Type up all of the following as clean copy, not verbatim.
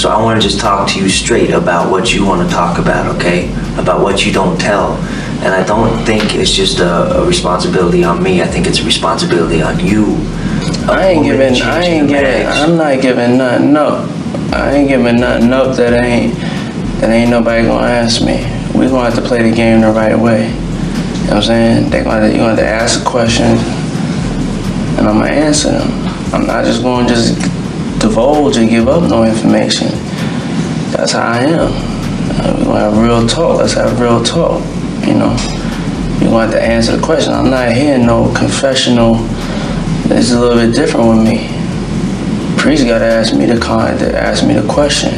So I want to just talk to you straight about what you want to talk about, okay? About what you don't tell. And I don't think it's just a responsibility on me. I think it's a responsibility on you. I'm not giving nothing up. I ain't giving nothing up that ain't nobody gonna ask me. We gonna have to play the game the right way. You know what I'm saying? You're gonna have to ask questions, and I'm gonna answer them. I'm not just gonna divulge and give up no information. That's how I am. We're gonna have real talk. Let's have real talk. You know, you're gonna have to answer the question. I'm not hearing no confessional. It's a little bit different with me. Priest gotta ask me the question.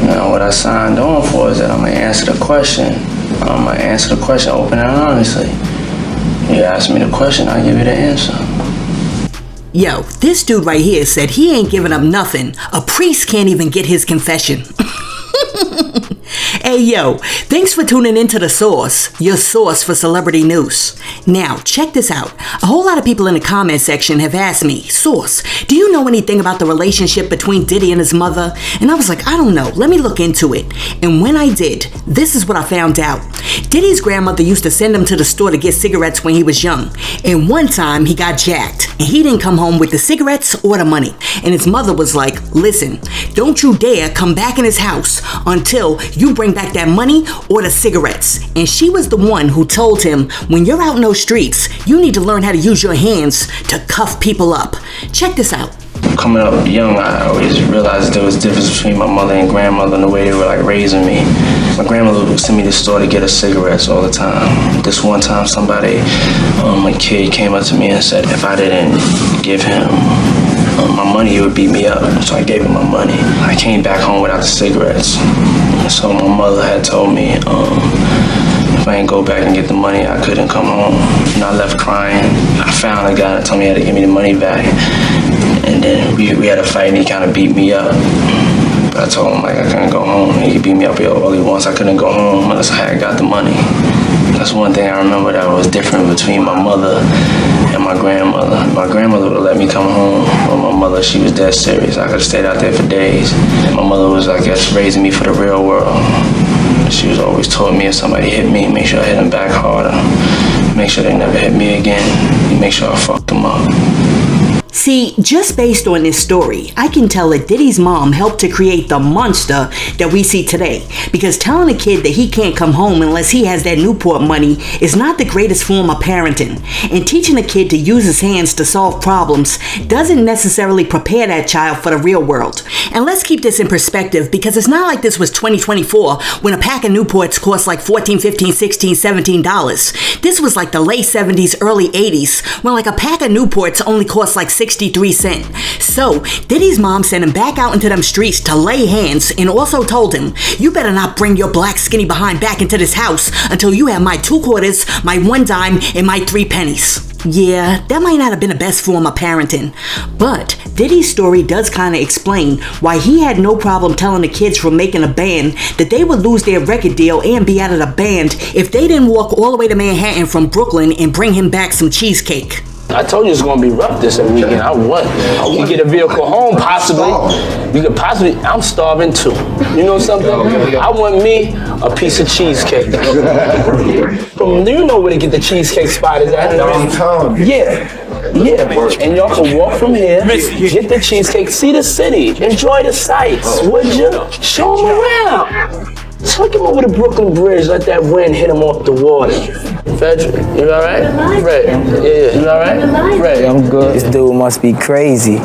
Now, what I signed on for is that I'm gonna answer the question. I'm gonna answer the question open and honestly. You ask me the question, I'll give you the answer. Yo, this dude right here said he ain't giving up nothing. A priest can't even get his confession. Hey yo, thanks for tuning into The Source, your source for celebrity news. Now, check this out. A whole lot of people in the comment section have asked me, Source, do you know anything about the relationship between Diddy and his mother? And I was like, I don't know. Let me look into it. And when I did, this is what I found out. Diddy's grandmother used to send him to the store to get cigarettes when he was young. And one time he got jacked and he didn't come home with the cigarettes or the money. And his mother was like, listen, don't you dare come back in his house until you bring back that money or the cigarettes. And she was the one who told him, when you're out in those streets, you need to learn how to use your hands to cuff people up. Check this out. Coming up young, I always realized there was a difference between my mother and grandmother and the way they were like raising me. My grandmother would send me to the store to get her cigarettes all the time. This one time a kid came up to me and said if I didn't give him my money, he would beat me up. So I gave him my money. I came back home without the cigarettes. So my mother had told me if I didn't go back and get the money, I couldn't come home. And I left crying. I found a guy that told me he had to give me the money back. And then we had a fight and he kind of beat me up. But I told him I couldn't go home. He beat me up all he wants. I couldn't go home unless I had got the money. That's one thing I remember that was different between my mother and my grandmother. My grandmother would let me come home, but my mother, she was dead serious. I could have stayed out there for days. My mother was, I guess, raising me for the real world. She was always told me if somebody hit me, make sure I hit them back harder. Make sure they never hit me again. Make sure I fucked them up. See, just based on this story, I can tell that Diddy's mom helped to create the monster that we see today. Because telling a kid that he can't come home unless he has that Newport money is not the greatest form of parenting. And teaching a kid to use his hands to solve problems doesn't necessarily prepare that child for the real world. And let's keep this in perspective, because it's not like this was 2024 when a pack of Newports cost like $14, $15, $16, $17. This was like the late 70s, early 80s, when like a pack of Newports only cost like 63 cents. So Diddy's mom sent him back out into them streets to lay hands and also told him, you better not bring your black skinny behind back into this house until you have my 2 quarters, my 1 dime, and my 3 pennies. Yeah, that might not have been the best form of parenting, but Diddy's story does kind of explain why he had no problem telling the kids from making a band that they would lose their record deal and be out of the band if they didn't walk all the way to Manhattan from Brooklyn and bring him back some cheesecake. I told you it's gonna be rough this weekend. I can get a vehicle home, possibly. You could possibly, I'm starving too. You know something? I want me a piece of cheesecake. Do you know where to get the cheesecake spot is at? Yeah. And y'all can walk from here, get the cheesecake, see the city, enjoy the sights, would you? Show them around. Take him over the Brooklyn Bridge, let that wind hit him off the water. Frederick, you alright? Right. Yeah, you alright? Right. I'm good. This dude must be crazy.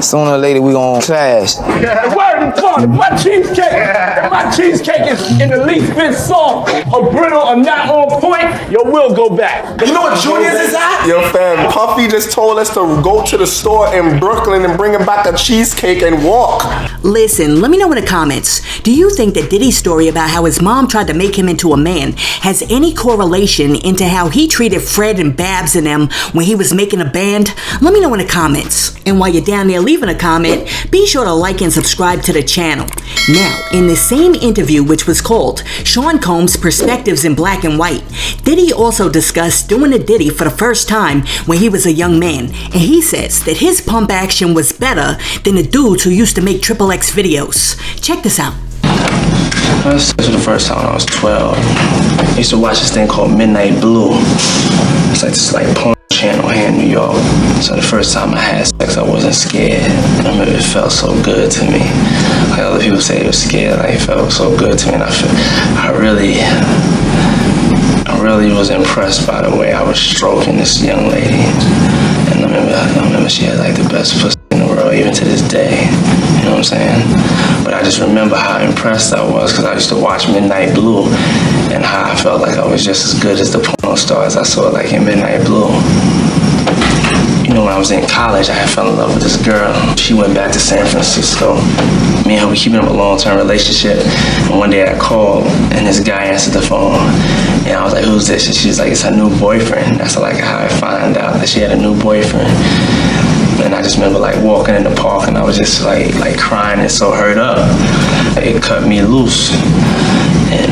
Sooner or later we gonna clash. Word in corner, my cheesecake is in the least bit soft or brittle or not on point, we'll go back. You know what Junior's is at? Yo fam, Puffy just told us to go to the store in Brooklyn and bring him back a cheesecake and walk. Listen, let me know in the comments. Do you think that Diddy's story about how his mom tried to make him into a man has any correlation into how he treated Fred and Babs and them when he was making a band? Let me know in the comments. And while you're down there leaving a comment, be sure to like and subscribe to the channel. Now, in the same interview, which was called Sean Combs' Perspectives in Black and White, Diddy also discussed doing a Diddy for the first time when he was a young man, and he says that his pump action was better than the dudes who used to make XXX videos. Check this out. This was the first time when I was 12. I used to watch this thing called Midnight Blue. It's like this porn channel here in New York. So the first time I had sex, I wasn't scared. I remember it felt so good to me. Like other people say it was scared, like it felt so good to me. And I really was impressed by the way I was stroking this young lady. And I remember she had like the best pussy in the world, even to this day. You know what I'm saying? But I just remember how impressed I was because I used to watch Midnight Blue and how I felt like I was just as good as the porno stars I saw like in Midnight Blue. You know, when I was in college, I had fell in love with this girl. She went back to San Francisco. Me and her were keeping up a long-term relationship. And one day I called, and this guy answered the phone. And I was like, who's this? And she was like, it's her new boyfriend. That's like how I found out that she had a new boyfriend. And I just remember like walking in the park, and I was just like crying and so hurt up. It cut me loose. And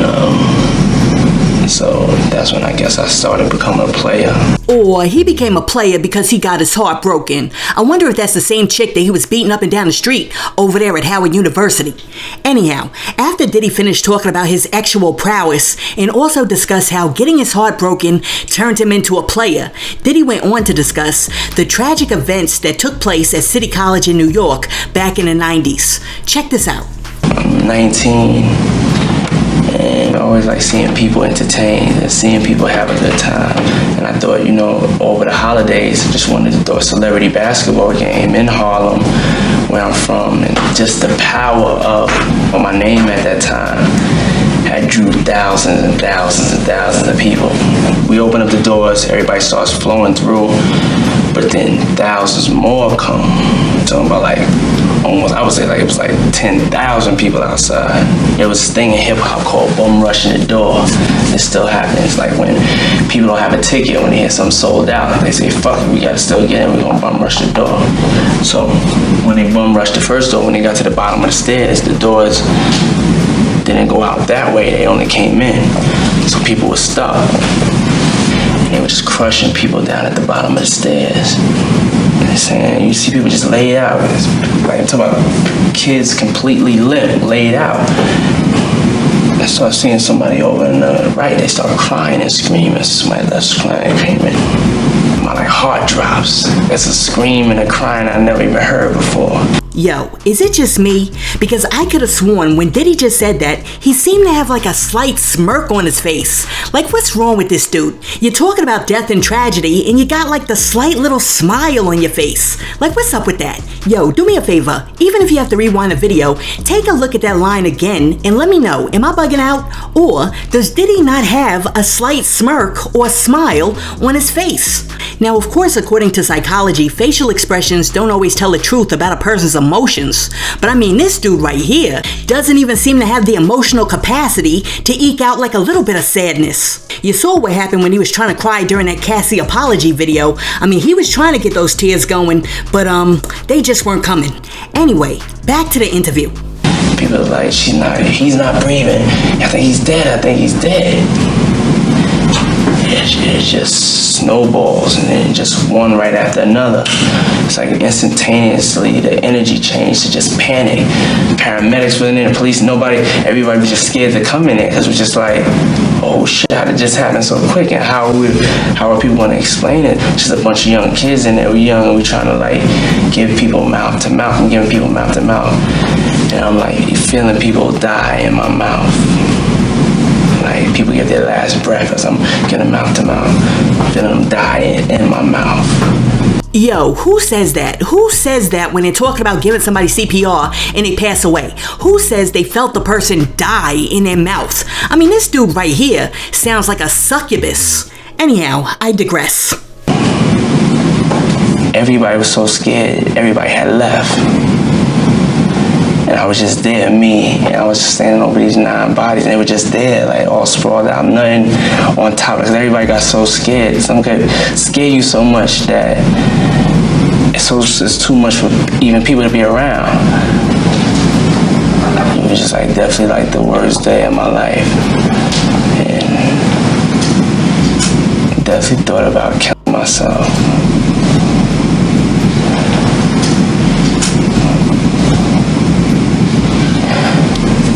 so that's when I guess I started becoming a player. Or he became a player because he got his heart broken. I wonder if that's the same chick that he was beating up and down the street over there at Howard University. Anyhow, after Diddy finished talking about his actual prowess and also discussed how getting his heart broken turned him into a player, Diddy went on to discuss the tragic events that took place at City College in New York back in the 90s. Check this out. I'm 19. And I always like seeing people entertained and seeing people have a good time. And I thought, you know, over the holidays, I just wanted to throw a celebrity basketball game in Harlem, where I'm from. And just the power of my name at that time had drew thousands and thousands and thousands of people. We open up the doors, everybody starts flowing through, but then thousands more come. I'm talking about like almost, I would say like it was like 10,000 people outside. There was this thing in hip hop called bum rushing the door. It still happens. It's like when people don't have a ticket, when they hear something sold out, they say, fuck it, we gotta still get in, we're gonna bum rush the door. So when they bum rushed the first door, when they got to the bottom of the stairs, the doors didn't go out that way, they only came in. So people were stuck. And they were just crushing people down at the bottom of the stairs. And saying, you see people just laid out. It's like I'm talking about kids completely limp, laid out. I started seeing somebody over on the right, they started crying and screaming. Somebody left crying and screaming. My like heart drops. It's a scream and a crying I never even heard before. Yo, is it just me? Because I could have sworn when Diddy just said that, he seemed to have like a slight smirk on his face. Like, what's wrong with this dude? You're talking about death and tragedy, and you got like the slight little smile on your face. Like, what's up with that? Yo, do me a favor. Even if you have to rewind the video, take a look at that line again and let me know, am I bugging out? Or does Diddy not have a slight smirk or smile on his face? Now, of course, according to psychology, facial expressions don't always tell the truth about a person's emotions. But I mean, this dude right here doesn't even seem to have the emotional capacity to eke out like a little bit of sadness. You saw what happened when he was trying to cry during that Cassie apology video. I mean, he was trying to get those tears going, but they just weren't coming. Anyway, back to the interview. People are like, he's not breathing. I think he's dead. It just snowballs, and then just one right after another. It's like instantaneously the energy changed to just panic. Paramedics were in there, the police, everybody was just scared to come in there because it was just like, oh shit, how did it just happen so quick? And how are people going to explain it? Just a bunch of young kids in there. We're young and we're trying to like give people mouth to mouth and giving people mouth to mouth. And I'm like feeling people die in my mouth. Like people get their last breath as I'm getting mouth to mouth, feeling them dying in my mouth. Yo, who says that? Who says that when they're talking about giving somebody CPR and they pass away? Who says they felt the person die in their mouth? I mean, this dude right here sounds like a succubus. Anyhow, I digress. Everybody was so scared, everybody had left. And I was just there, me, and I was just standing over these 9 bodies, and they were just there, like all sprawled out, nothing on top, because everybody got so scared. Some could scare you so much that it's too much for even people to be around. was just like definitely like the worst day of my life. And definitely thought about killing myself.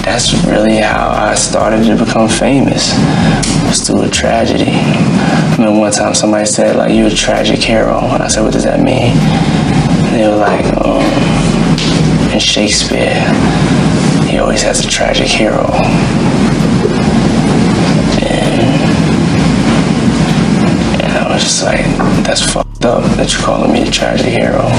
That's really how I started to become famous. It was through a tragedy. I remember one time somebody said, like, you're a tragic hero. And I said, what does that mean? And they were like, in Shakespeare, he always has a tragic hero. And I was just like, that's fucked up that you're calling me a tragic hero.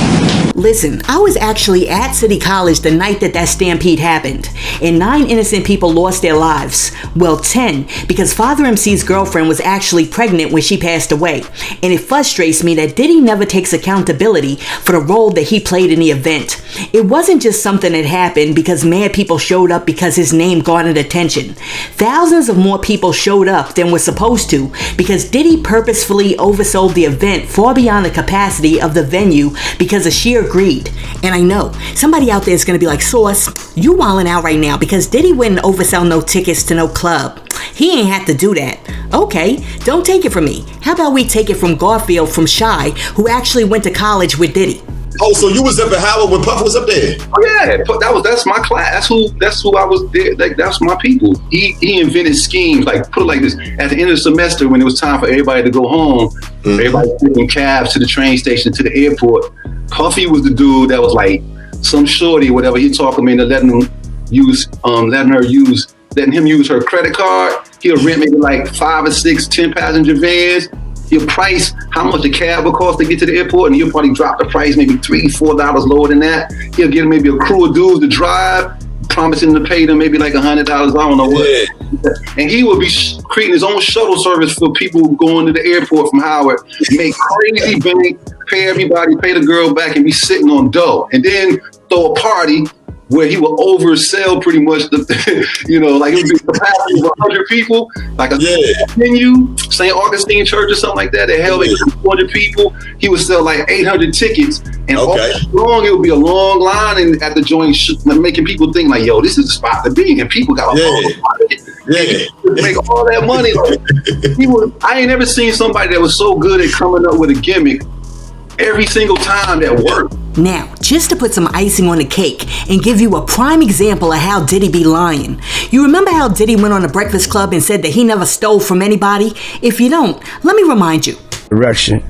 Listen, I was actually at City College the night that stampede happened, and 9 innocent people lost their lives. Well, 10, because Father MC's girlfriend was actually pregnant when she passed away, and it frustrates me that Diddy never takes accountability for the role that he played in the event. It wasn't just something that happened because mad people showed up because his name garnered attention. Thousands of more people showed up than were supposed to because Diddy purposefully oversold the event far beyond the capacity of the venue because of sheer greed. And I know somebody out there is going to be like, Sauce, you wilding out right now because Diddy wouldn't oversell no tickets to no club. He ain't had to do that. Okay, don't take it from me. How about we take it from Garfield from Shy, who actually went to college with Diddy? Oh, so you was up at Howard when Puff was up there? Oh yeah, that's my class. That's who I was there. Like, that's my people. He invented schemes. Like, put it like this: at the end of the semester, when it was time for everybody to go home, everybody taking cabs to the train station to the airport. Puffy was the dude that was like some shorty, whatever. He talked him into letting him use her credit card. He'll rent maybe like 5 or 6 10-passenger vans. He'll price how much the cab will cost to get to the airport, and he'll probably drop the price maybe $3-4 lower than that. He'll get maybe a crew of dudes to drive, promising to pay them maybe like $100. I don't know what. Yeah. And he will be creating his own shuttle service for people going to the airport from Howard, make crazy bank, pay everybody, pay the girl back, and be sitting on dough. And then throw a party where he will oversell pretty much the, like it would be capacity of 100 people, like a venue, St. Augustine Church or something like that. They held 200 people. He would sell like 800 tickets, and all long it would be a long line and at the joint, making people think like, yo, this is the spot to be, and people got make all that money. I ain't never seen somebody that was so good at coming up with a gimmick every single time that worked. Now, just to put some icing on the cake and give you a prime example of how Diddy be lying. You remember how Diddy went on the Breakfast Club and said that he never stole from anybody? If you don't, let me remind you. Direction.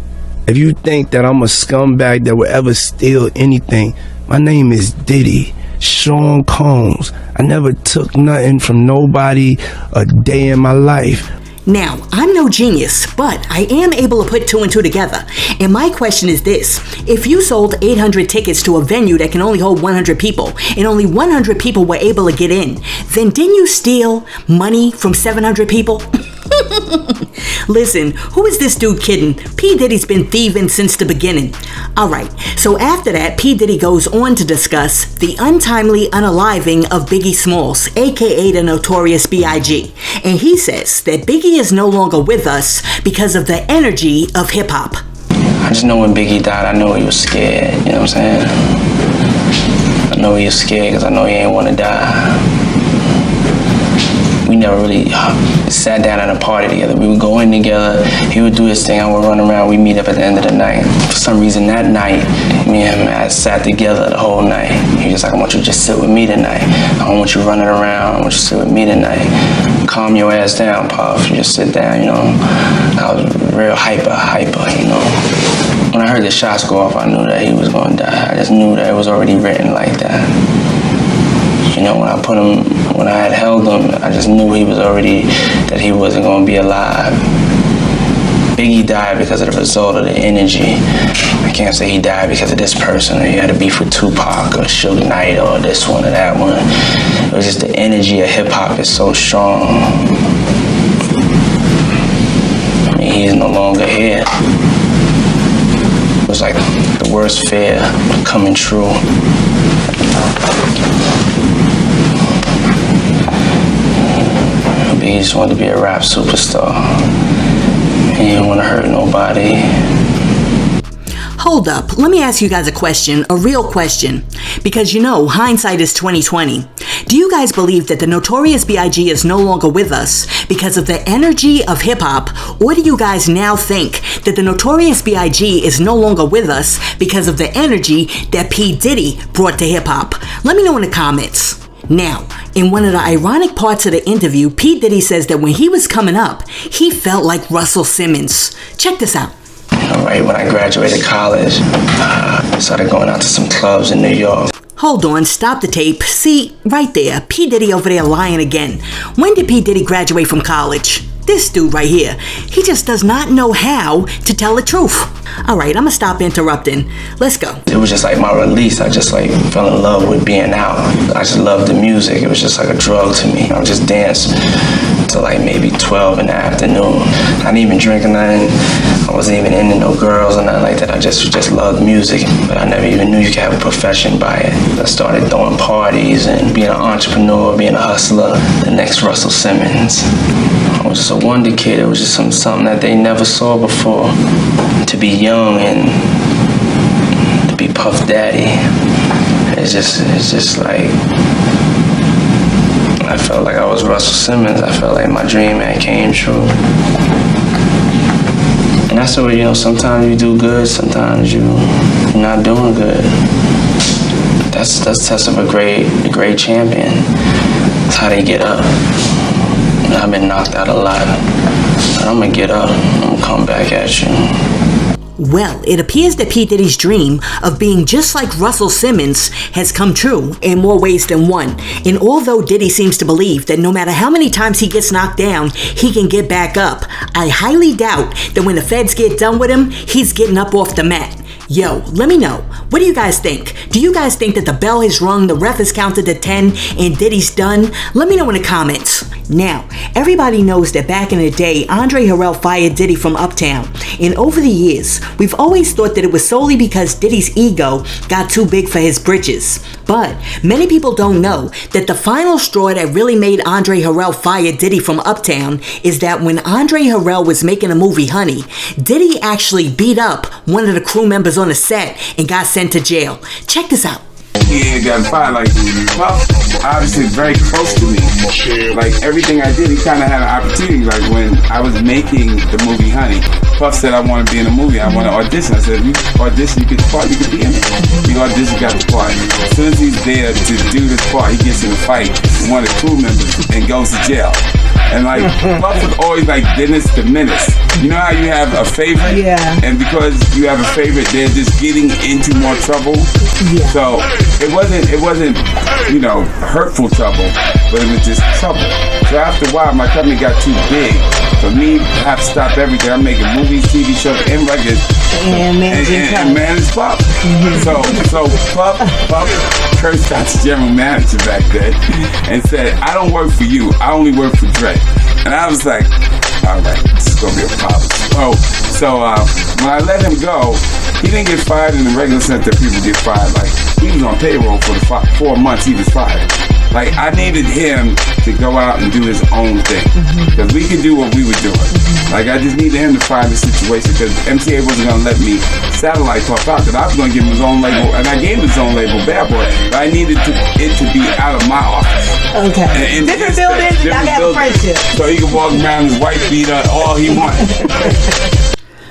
If you think that I'm a scumbag that would ever steal anything, my name is Diddy, Sean Combs. I never took nothing from nobody a day in my life. Now, I'm no genius, but I am able to put 2 and 2 together. And my question is this: if you sold 800 tickets to a venue that can only hold 100 people, and only 100 people were able to get in, then didn't you steal money from 700 people? Listen, who is this dude kidding? P. Diddy's been thieving since the beginning. Alright, so after that, P. Diddy goes on to discuss the untimely unaliving of Biggie Smalls, aka the Notorious B.I.G. And he says that Biggie is no longer with us because of the energy of hip-hop. I just know when Biggie died, I know he was scared, you know what I'm saying? I know he was scared because I know he ain't want to die. We never really sat down at a party together. We would go in together, he would do his thing, I would run around, we'd meet up at the end of the night. For some reason that night, me and him had sat together the whole night. He was like, I want you to just sit with me tonight. I don't want you running around, I want you to sit with me tonight. Calm your ass down, Puff, you just sit down, you know. I was real hyper, you know. When I heard the shots go off, I knew that he was gonna die. I just knew that it was already written like that. You know, when I had held him, I just knew that he wasn't gonna be alive. Biggie died because of the result of the energy. I can't say he died because of this person, or he had a beef with Tupac or Suge Knight or this one or that one. It was just the energy of hip hop is so strong. I mean, he's no longer here. It was like the worst fear coming true. He just wanted to be a rap superstar. He didn't want to hurt nobody. Hold up, let me ask you guys a question, a real question. Because hindsight is 20/20. Do you guys believe that the Notorious B.I.G. is no longer with us because of the energy of hip-hop? Or do you guys now think that the Notorious B.I.G. is no longer with us because of the energy that P. Diddy brought to hip-hop? Let me know in the comments. Now, in one of the ironic parts of the interview, P. Diddy says that when he was coming up, he felt like Russell Simmons. Check this out. Right when I graduated college, I started going out to some clubs in New York. Hold on, stop the tape. See, right there, P. Diddy over there lying again. When did P. Diddy graduate from college? This dude right here. He just does not know how to tell the truth. Alright, I'ma stop interrupting. Let's go. It was just like my release. I just like fell in love with being out. I just loved the music. It was just like a drug to me. I would just dance till like maybe 12 in the afternoon. I didn't even drink or nothing. I wasn't even into no girls or nothing like that. I just loved music, but I never even knew you could have a profession by it. I started throwing parties and being an entrepreneur, being a hustler, the next Russell Simmons. I was just a wonder kid. It was just something that they never saw before. To be young and to be Puff Daddy, it's just like, I felt like I was Russell Simmons. I felt like my dream had came true. And that's what, you know, sometimes you do good, sometimes you're not doing good. That's the test of a great champion. That's how they get up. And I've been knocked out a lot, but I'm gonna get up, I'm gonna come back at you. Well, it appears that P. Diddy's dream of being just like Russell Simmons has come true in more ways than one. And although Diddy seems to believe that no matter how many times he gets knocked down, he can get back up, I highly doubt that when the feds get done with him, he's getting up off the mat. Yo, let me know. What do you guys think? Do you guys think that the bell has rung, the ref has counted to 10, and Diddy's done? Let me know in the comments. Now, everybody knows that back in the day, Andre Harrell fired Diddy from Uptown. And over the years, we've always thought that it was solely because Diddy's ego got too big for his britches. But many people don't know that the final straw that really made Andre Harrell fire Diddy from Uptown is that when Andre Harrell was making the movie Honey, Diddy actually beat up one of the crew members on the set and got sent to jail. Check this out. He ain't got fired. Like, Puff, obviously very close to me. Like, everything I did, he kind of had an opportunity. Like, when I was making the movie Honey, Puff said, I want to be in a movie. I want to audition. I said, if you audition, you get the part, you could be in it. He auditioned, got the part. As soon as he's there to do this part, he gets in a fight with one of the crew members and goes to jail. And like, Puff was always like Dennis the Menace. You know how you have a favorite? Yeah. And because you have a favorite, they're just getting into more trouble. Yeah. So it wasn't, you know, hurtful trouble, but it was just trouble. So after a while, my company got too big for me to have to stop everything. I'm making movies, TV shows, and records, and manage Puff. So Puff cursed out the general manager back then and said, I don't work for you, I only work for Dre. And I was like, all right, this is gonna be a problem. So when I let him go, he didn't get fired in the regular sense that people get fired. Like, he was on payroll for the 4 months he was fired. Like, I needed him to go out and do his own thing. Because we could do what we were doing. Like, I just needed him to find the situation because MTA wasn't going to let me satellite Puff out because I was going to give him his own label. And I gave him his own label, Bad Boy. But I needed it to be out of my office. Okay. And different buildings, y'all got a friendship. So he could walk around his white beater all he wanted.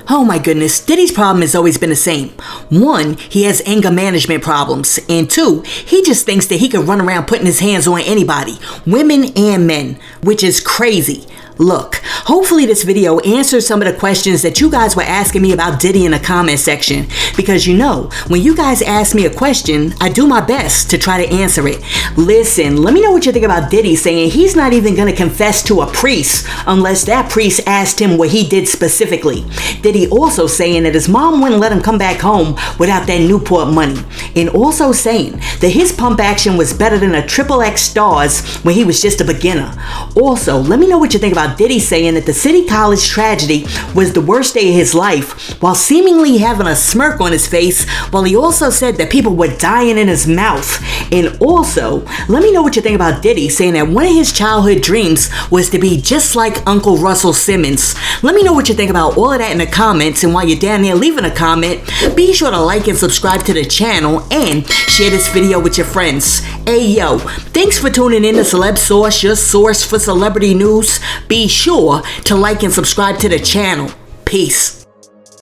Oh my goodness, Diddy's problem has always been the same. 1, he has anger management problems. And 2, he just thinks that he can run around putting his hands on anybody, women and men, which is crazy. Look, hopefully this video answers some of the questions that you guys were asking me about Diddy in the comment section. Because you know, when you guys ask me a question, I do my best to try to answer it. Listen, let me know what you think about Diddy saying he's not even going to confess to a priest unless that priest asked him what he did specifically. Diddy also saying that his mom wouldn't let him come back home without that Newport money. And also saying that his pump action was better than a XXX stars when he was just a beginner. Also, let me know what you think about Diddy saying that the City College tragedy was the worst day of his life while seemingly having a smirk on his face, while he also said that people were dying in his mouth. And also, let me know what you think about Diddy saying that one of his childhood dreams was to be just like Uncle Russell Simmons. Let me know what you think about all of that in the comments, and while you're down there leaving a comment, be sure to like and subscribe to the channel and share this video with your friends. Hey yo, thanks for tuning in to Celeb Source, your source for celebrity news. Be sure to like and subscribe to the channel. Peace.